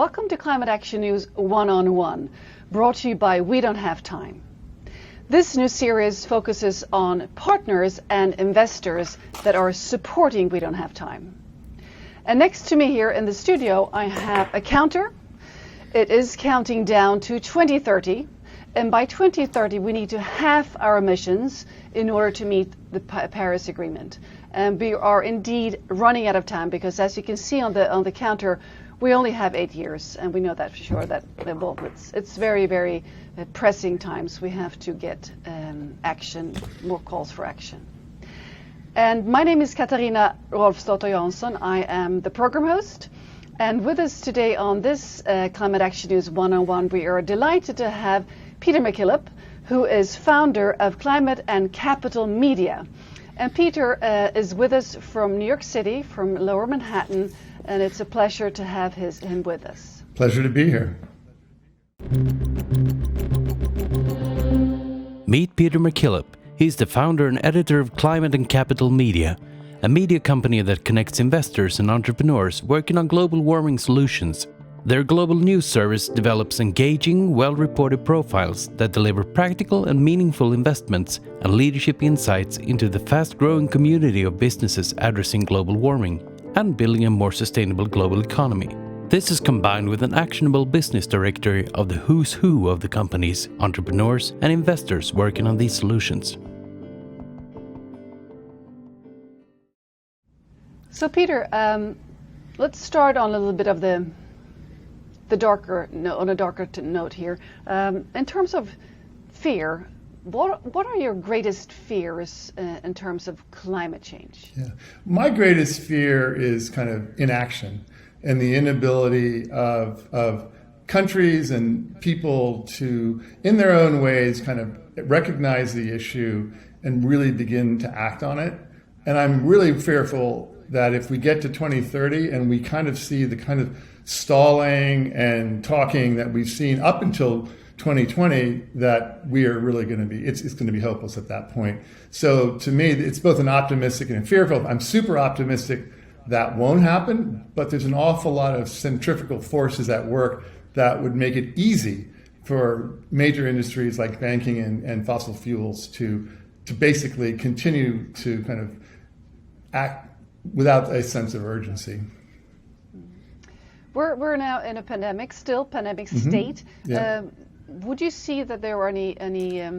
Welcome to Climate Action News One-on-One, brought to you by We Don't Have Time. This new series focuses on partners and investors that are supporting We Don't Have Time. And next to me here in the studio, I have a counter. It is counting down to 2030. And by 2030, we need to halve our emissions in order to meet the Paris Agreement. And we are indeed running out of time because, as you can see on the counter, we only have 8 years, and we know that for sure. That well, it's very, very pressing times. We have to get action, more calls for action. And my name is Katarina Rolfsdotter Jansson. I am the program host. And with us today on this Climate Action News One-on-One, we are delighted to have Peter McKillop, who is founder of Climate and Capital Media. And Peter is with us from New York City, from Lower Manhattan, and it's a pleasure to have him with us. Pleasure to be here. Meet Peter McKillop. He's the founder and editor of Climate and Capital Media, a media company that connects investors and entrepreneurs working on global warming solutions. Their global news service develops engaging, well-reported profiles that deliver practical and meaningful investments and leadership insights into the fast-growing community of businesses addressing global warming and building a more sustainable global economy. This is combined with an actionable business directory of the who's who of the companies, entrepreneurs, and investors working on these solutions. So, Peter, let's start on a little bit of on a darker note here. In terms of fear, what are your greatest fears in terms of climate change? Yeah. My greatest fear is kind of inaction and the inability of countries and people to, in their own ways, kind of recognize the issue and really begin to act on it. And I'm really fearful that if we get to 2030 and we kind of see the kind of stalling and talking that we've seen up until 2020, that we are really going to be, it's going to be hopeless at that point. So to me, it's both an optimistic and a fearful. I'm super optimistic that won't happen, but there's an awful lot of centrifugal forces at work that would make it easy for major industries like banking and fossil fuels to basically continue to kind of act without a sense of urgency. We're now in a pandemic state. Yeah. Would you see that there are any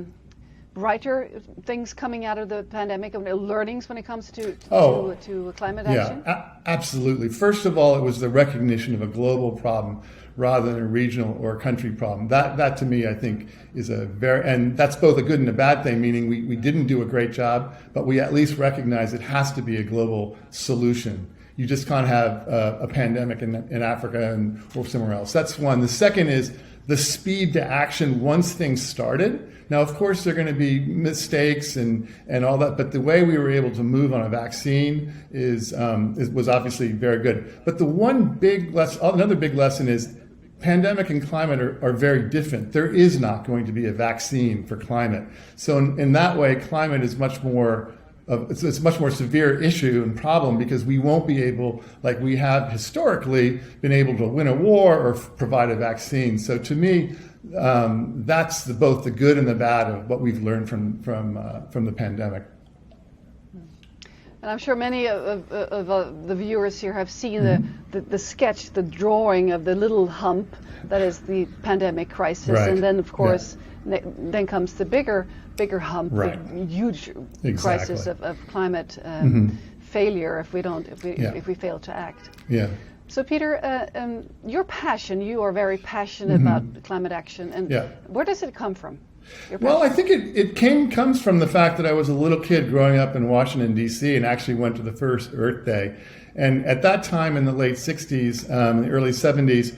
brighter things coming out of the pandemic, learnings when it comes to climate action? Yeah, absolutely. First of all, it was the recognition of a global problem rather than a regional or a country problem. That to me, I think, is and that's both a good and a bad thing, meaning we didn't do a great job, but we at least recognize it has to be a global solution. You just can't have a pandemic in Africa or somewhere else. That's one. The second is the speed to action once things started. Now, of course, there are going to be mistakes and all that, but the way we were able to move on a vaccine was obviously very good. But another big lesson is pandemic and climate are very different. There is not going to be a vaccine for climate. So in that way, climate is it's a much more severe issue and problem because we won't be able, like we have historically, been able to win a war or provide a vaccine. So to me, that's both the good and the bad of what we've learned from the pandemic. And I'm sure many of the viewers here have seen the sketch, the drawing of the little hump that is the pandemic crisis, right. And then of course then comes the bigger hump, right. The huge crisis of climate failure if we fail to act. Yeah. So Peter, you are very passionate about climate action, and where does it come from? Well, I think it comes from the fact that I was a little kid growing up in Washington, D.C. and actually went to the first Earth Day. And at that time in the late 60s, the early 70s,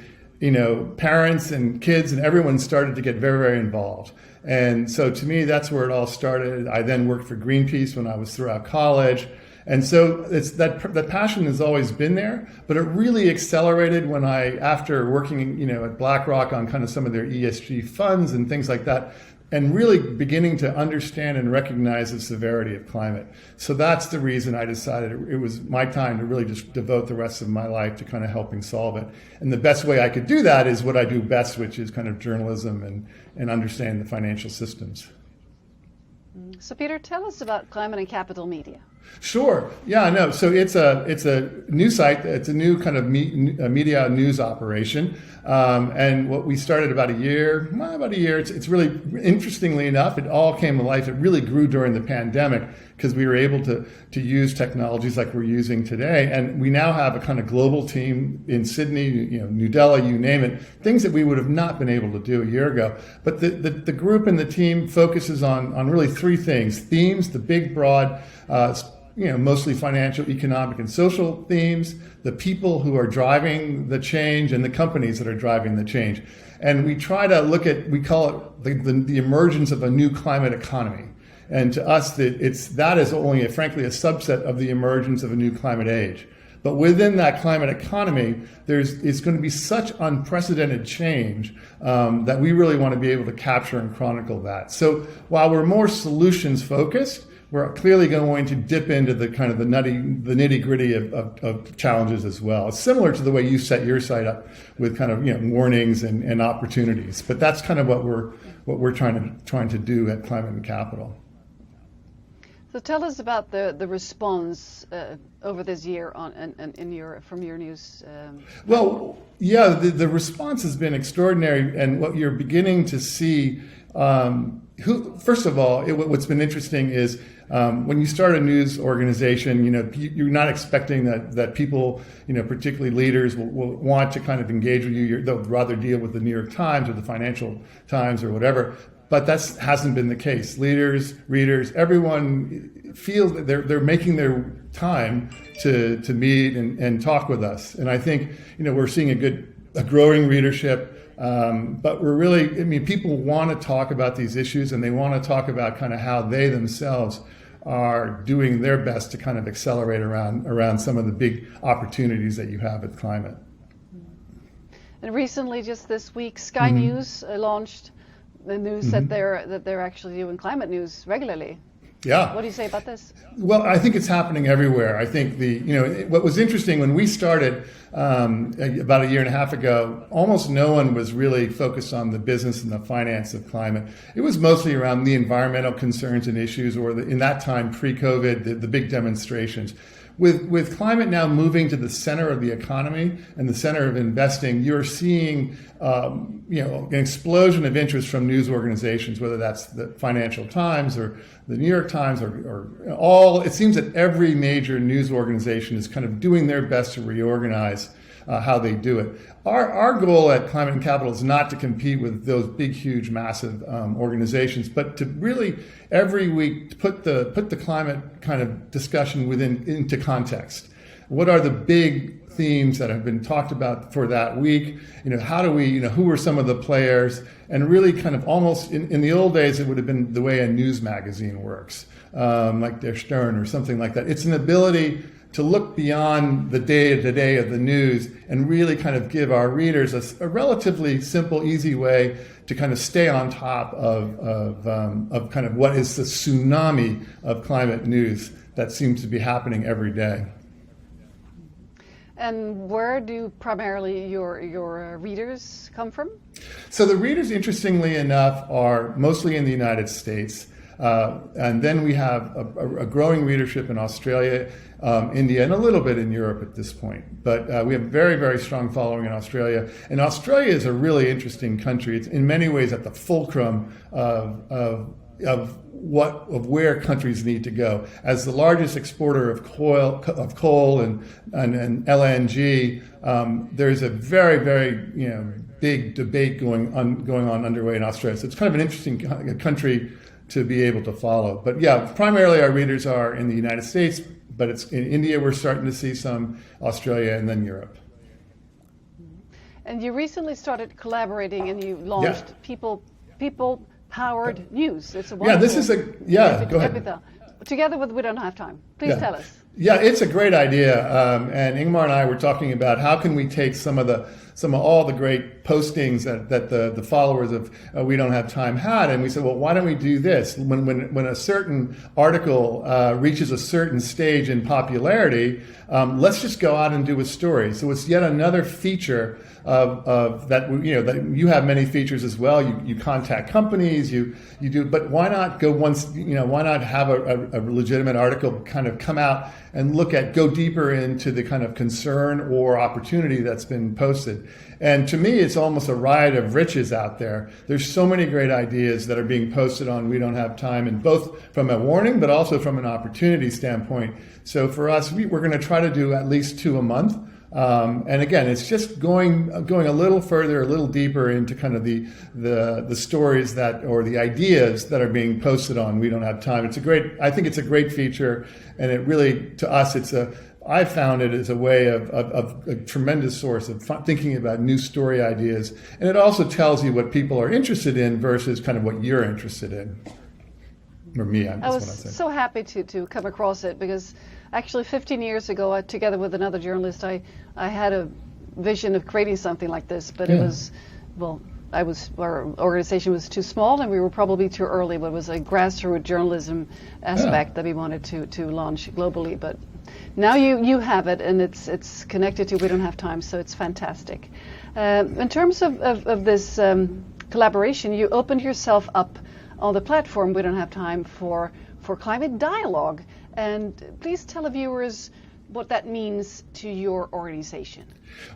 parents and kids and everyone started to get very, very involved. And so to me, that's where it all started. I then worked for Greenpeace when I was throughout college. And so it's that passion has always been there, but it really accelerated when after working, at BlackRock on kind of some of their ESG funds and things like that, and really beginning to understand and recognize the severity of climate. So that's the reason I decided it was my time to really just devote the rest of my life to kind of helping solve it. And the best way I could do that is what I do best, which is kind of journalism and understand the financial systems. So Peter, tell us about Climate and Capital Media. Sure. Yeah, no. So it's a new site. It's a new kind of media news operation. And what we started about a year. It's really, interestingly enough, it all came to life. It really grew during the pandemic because we were able to use technologies like we're using today. And we now have a kind of global team in Sydney, New Delhi, you name it, things that we would have not been able to do a year ago. But the group and the team focuses on really three things: themes, the big, broad, mostly financial, economic, and social themes, the people who are driving the change, and the companies that are driving the change. And we try to look at, we call it the emergence of a new climate economy. And to us, that is only, frankly, a subset of the emergence of a new climate age. But within that climate economy, it's going to be such unprecedented change that we really want to be able to capture and chronicle that. So while we're more solutions focused, we're clearly going to dip into the kind of the nitty gritty of challenges as well. It's similar to the way you set your site up with kind of warnings and opportunities. But that's kind of what we're trying to do at Climate and Capital. So tell us about the response over this year from your news. Well, yeah, the response has been extraordinary, and what you're beginning to see. First of all, what's been interesting is when you start a news organization, you're not expecting that people, particularly leaders, will want to kind of engage with you. They'll rather deal with the New York Times or the Financial Times or whatever. But that hasn't been the case. Leaders, readers, everyone feels that they're making their time to meet and talk with us. And I think we're seeing a growing readership. But we're really, people want to talk about these issues, and they want to talk about kind of how they themselves are doing their best to kind of accelerate around some of the big opportunities that you have with climate. And recently, just this week, Sky News launched the news that they're actually doing climate news regularly. Yeah. What do you say about this? Well, I think it's happening everywhere. I think what was interesting when we started about a year and a half ago, almost no one was really focused on the business and the finance of climate. It was mostly around the environmental concerns and issues, or in that time pre-COVID, the big demonstrations. With climate now moving to the center of the economy and the center of investing, you're seeing an explosion of interest from news organizations, whether that's the Financial Times or the New York Times or all. It seems that every major news organization is kind of doing their best to reorganize how they do it. Our goal at Climate and Capital is not to compete with those big, huge, massive organizations, but to really every week put the climate kind of discussion into context. What are the big themes that have been talked about for that week? How do we, who are some of the players? And really kind of almost in the old days, it would have been the way a news magazine works, like Der Stern or something like that. It's an ability to look beyond the day-to-day of the news and really kind of give our readers a relatively simple, easy way to kind of stay on top of kind of what is the tsunami of climate news that seems to be happening every day. And where do primarily your readers come from? So the readers, interestingly enough, are mostly in the United States. And then we have a growing readership in Australia, India, and a little bit in Europe at this point. But we have a very, very strong following in Australia. And Australia is a really interesting country. It's in many ways at the fulcrum of where countries need to go. As the largest exporter of coal and LNG, there's a very, very big debate going on underway in Australia. So it's kind of an interesting country to be able to follow. But yeah, primarily our readers are in the United States, but it's in India we're starting to see some, Australia, and then Europe. And you recently started collaborating, and you launched People-Powered News. It's a wonderful. Yeah, this is go ahead. Together with We Don't Have Time. Please tell us. Yeah, it's a great idea. And Ingmar and I were talking about how can we take some of all the great postings that the followers of We Don't Have Time had, and we said, well, why don't we do this? When a certain article reaches a certain stage in popularity, let's just go out and do a story. So it's yet another feature of that. That you have many features as well. You contact companies, you do, but why not go once? Why not have a legitimate article kind of come out and go deeper into the kind of concern or opportunity that's been posted. And to me, it's almost a riot of riches out there. There's so many great ideas that are being posted on We Don't Have Time, and both from a warning, but also from an opportunity standpoint. So for us, we're going to try to do at least 2 a month. And again, it's just going a little further, a little deeper into kind of the stories or the ideas that are being posted on We Don't Have Time. I think it's a great feature, and it really, to us, I found it as a way of a tremendous source of thinking about new story ideas. And it also tells you what people are interested in versus kind of what you're interested in. Or me, I was so happy to come across it, because actually 15 years ago, together with another journalist, I had a vision of creating something like this, but it was, our organization was too small and we were probably too early, but it was a grassroots journalism aspect that we wanted to launch globally. But now you have it, and it's connected to We Don't Have Time, so it's fantastic. In terms of this collaboration, you opened yourself up on the platform We Don't Have Time for climate dialogue. And please tell the viewers what that means to your organization.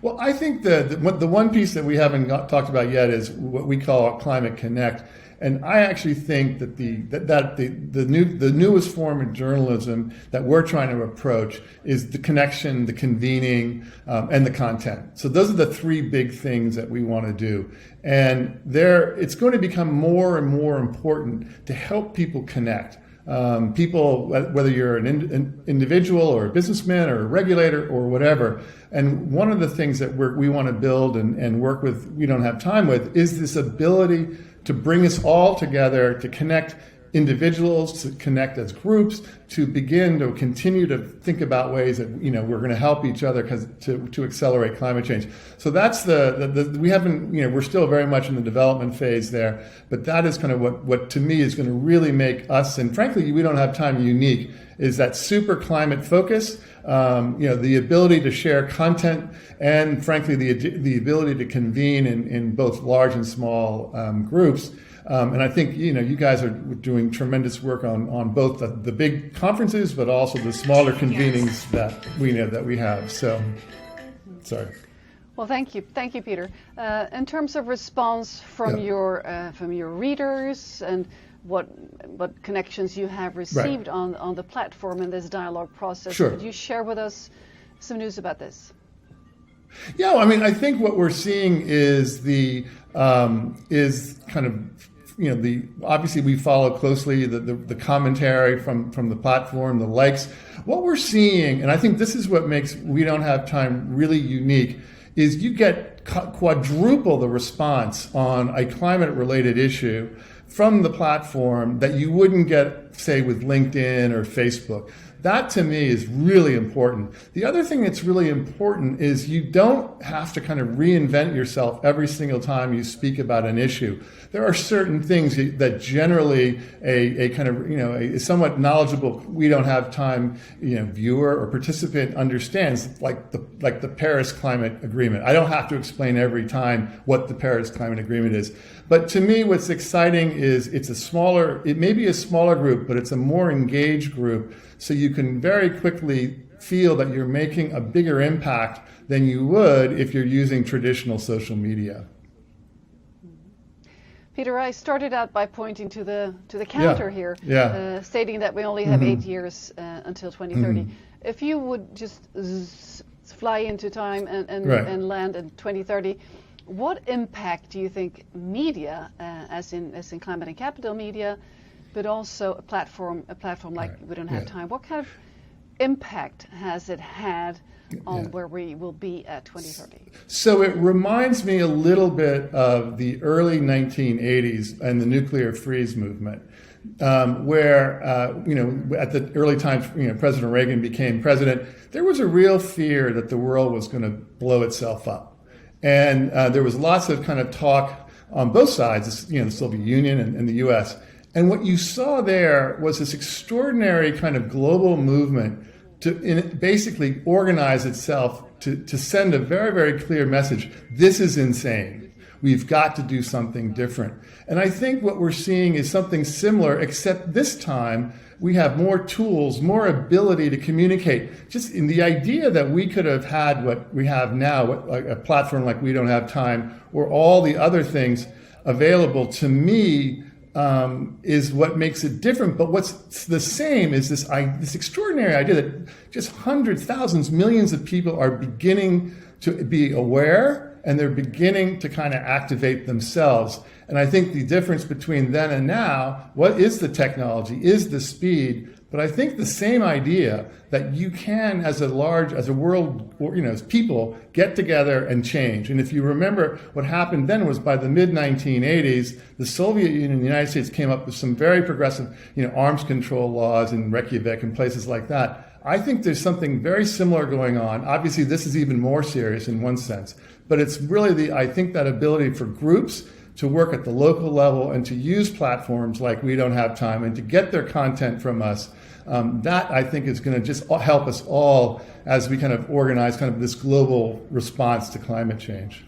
Well, I think the one piece that we haven't talked about yet is what we call Climate Connect. And I actually think that the newest form of journalism that we're trying to approach is the connection, the convening, and the content. So those are the 3 big things that we want to do. And it's going to become more and more important to help people connect. People, whether you're an individual or a businessman or a regulator or whatever. And one of the things that we want to build and work with We Don't Have Time with is this ability to bring us all together, to connect individuals, to connect as groups, to begin to continue to think about ways that we're going to help each other to accelerate climate change. So that's we haven't, we're still very much in the development phase there, but that is kind of what to me is going to really make us, and frankly We Don't Have Time, unique, is that super climate focus, the ability to share content, and frankly the ability to convene in both large and small groups. And I think, you guys are doing tremendous work on both the big conferences, but also the smaller convenings that we have. So, sorry. Well, thank you, Peter. In terms of response from your readers and what connections you have received on the platform in this dialogue process, could you share with us some news about this? Yeah, I mean, I think what we're seeing is obviously we follow closely the commentary from the platform, the likes. What we're seeing, and I think this is what makes We Don't Have Time really unique, is you get quadruple the response on a climate-related issue from the platform that you wouldn't get, say, with LinkedIn or Facebook. That, to me, is really important. The other thing that's really important is you don't have to kind of reinvent yourself every single time you speak about an issue. There are certain things that generally a kind of, a somewhat knowledgeable We Don't Have Time, viewer or participant understands, like the Paris Climate Agreement. I don't have to explain every time what the Paris Climate Agreement is. But to me, what's exciting is it may be a smaller group, but it's a more engaged group. So you can very quickly feel that you're making a bigger impact than you would if you're using traditional social media. Peter, I started out by pointing to the counter here, stating that we only have 8 years until 2030. If you would just fly into time and land in 2030, what impact do you think media, as in Climate and Capital Media, but also a platform like We Don't Have Time, what kind of impact has it had on where we will be at 2030? So it reminds me a little bit of the early 1980s and the nuclear freeze movement, where, at the early times, President Reagan became president, there was a real fear that the world was going to blow itself up. And there was lots of kind of talk on both sides, the Soviet Union and the US. And what you saw there was this extraordinary kind of global movement to basically organize itself to send a very, very clear message. This is insane. We've got to do something different. And I think what we're seeing is something similar, except this time we have more tools, more ability to communicate. Just in the idea that we could have had what we have now, a platform like We Don't Have Time, or all the other things available, to me, is what makes it different. But what's the same is this extraordinary idea that just hundreds, thousands, millions of people are beginning to be aware, and they're beginning to kind of activate themselves. And I think the difference between then and now, what is the technology, is the speed, but I think the same idea that you can, as a world, as people, get together and change. And if you remember, what happened then was by the mid-1980s, the Soviet Union and the United States came up with some very progressive, arms control laws in Reykjavik and places like that. I think there's something very similar going on. Obviously, this is even more serious in one sense, but it's really I think that ability for groups to work at the local level and to use platforms like We Don't Have Time and to get their content from us, that I think is going to just help us all as we kind of organize kind of this global response to climate change.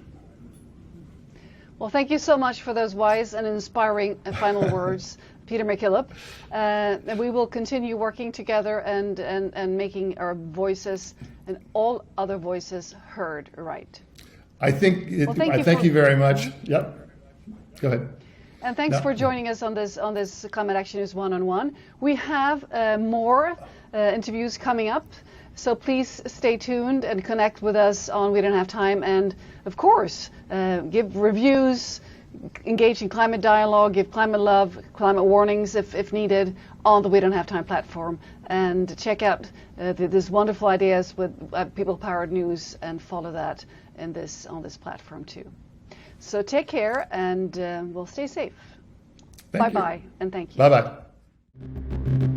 Well, thank you so much for those wise and inspiring final words, Peter McKillop. And we will continue working together and making our voices and all other voices heard right. I think thank you very much. Yep. Go ahead. And thanks for joining us on this Climate Action News One-on-One. We have more interviews coming up, so please stay tuned and connect with us on We Don't Have Time. And of course, give reviews, engage in climate dialogue, give climate love, climate warnings if needed on the We Don't Have Time platform. And check out these wonderful ideas with people-powered news and follow that on this platform too. So take care and we'll stay safe. Bye-bye and thank you. Bye-bye.